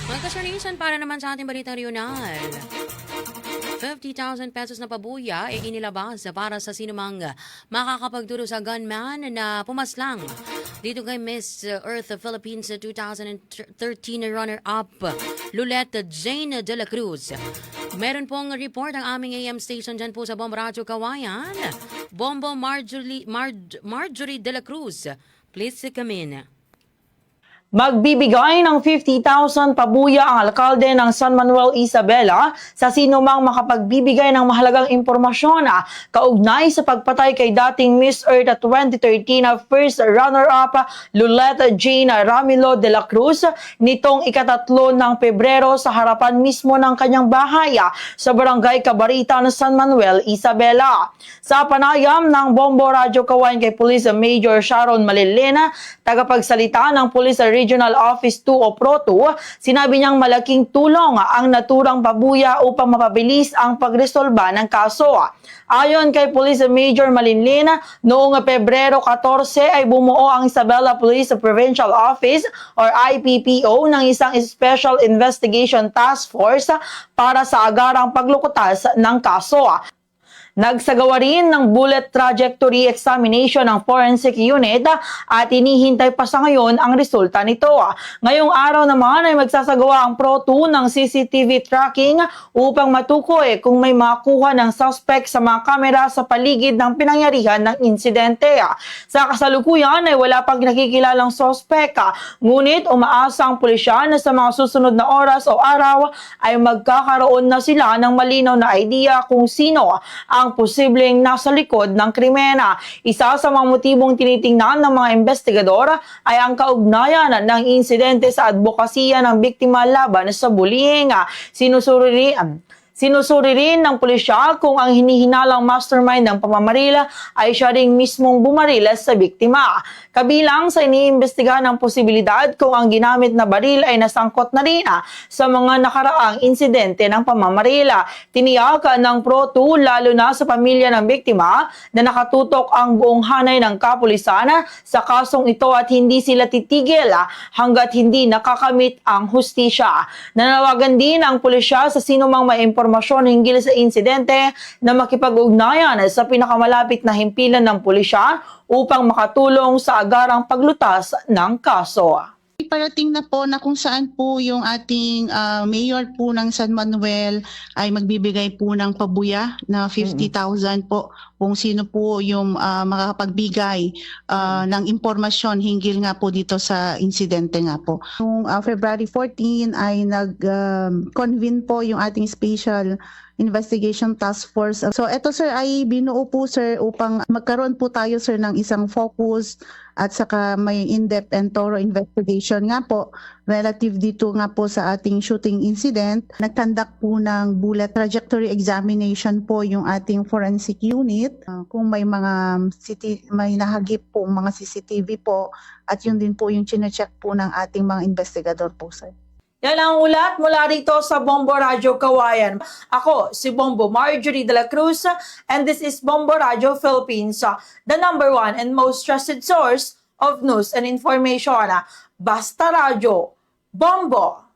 Magkasalisan para naman sa ating balitang regional. 50,000 pesos na pabuya ay inilabas para sa sinumang makakapagturo sa gunman na pumaslang dito kay Miss Earth Philippines 2013 runner-up Lulette Jane de la Cruz. Meron pong report ang aming AM station dyan po sa Bombo Radio Kawayan. Bombo Marjorie de la Cruz. Please come in. Magbibigay ng 50,000 pabuya ang alkalde ng San Manuel Isabela sa sinumang makapagbibigay ng mahalagang impormasyon kaugnay sa pagpatay kay dating Miss Earth 2013 first runner-up Lulette Jane Ramilo de la Cruz nitong ika-3 ng Pebrero sa harapan mismo ng kanyang bahay sa Barangay Cabarita ng San Manuel Isabela. Sa panayam ng Bombo Radio Kawayan kay Police Major Sharon Malilena, tagapagsalita ng Police Regional Office 2 o PRO2, sinabi niyang malaking tulong ang naturang pabuya upang mapabilis ang pagresolba ng kaso. Ayon kay Police Major Malinlin, noong Pebrero 14 ay bumuo ang Isabela Police Provincial Office or IPPO ng isang Special Investigation Task Force para sa agarang paglukutas ng kaso. Nagsagawa rin ng bullet trajectory examination ng forensic unit at inihintay pa sa ngayon ang resulta nito. Ngayong araw naman ay magsasagawa ang PRO2 ng CCTV tracking upang matukoy kung may makuha ng suspect sa mga kamera sa paligid ng pinangyarihan ng insidente. Sa kasalukuyan ay wala pang nakikilalang suspect, ngunit umaasa ang pulisya na sa mga susunod na oras o araw ay magkakaroon na sila ng malinaw na idea kung sino ang posibleng nasa likod ng krimena. Isa sa mga motibong tinitingnan ng mga investigador ay ang kaugnayan ng insidente sa advokasya ng biktima laban sa bullying. Sinusuri rin ng pulisya kung ang hinihinalang mastermind ng pamamarila ay siya ring mismong bumarila sa biktima. Kabilang sa iniimbestigahan ng posibilidad kung ang ginamit na baril ay nasangkot na rin sa mga nakaraang insidente ng pamamarila. Tiniyak ng PRO2 lalo na sa pamilya ng biktima na nakatutok ang buong hanay ng kapulisan sa kasong ito at hindi sila titigil hanggat hindi nakakamit ang hustisya. Nanawagan din ang pulisya sa sinumang may impormasyon hinggil sa insidente na makipag-ugnayan sa pinakamalapit na himpilan ng pulisya upang makatulong sa agarang paglutas ng kaso. Parating na po na kung saan po yung ating mayor po ng San Manuel ay magbibigay po ng pabuya na 50,000 po kung sino po yung makakapagbigay ng impormasyon hinggil nga po dito sa insidente nga po. Noong February 14 ay nag-convene po yung ating special investigation task force. So ito sir ay binuo po sir upang magkaroon po tayo sir ng isang focus at saka may in-depth and thorough investigation nga po relative dito nga po sa ating shooting incident. Nagkandak po ng bullet trajectory examination po yung ating forensic unit. Kung may mga may nahagip po mga CCTV po at yun din po yung chine-check po ng ating mga investigador po sir. Yan ang ulat mula rito sa Bombo Radio Kawayan. Ako, si Bombo Marjorie de la Cruz, and this is Bombo Radio Philippines, the #1 and most trusted source of news and information. Basta Radio, Bombo!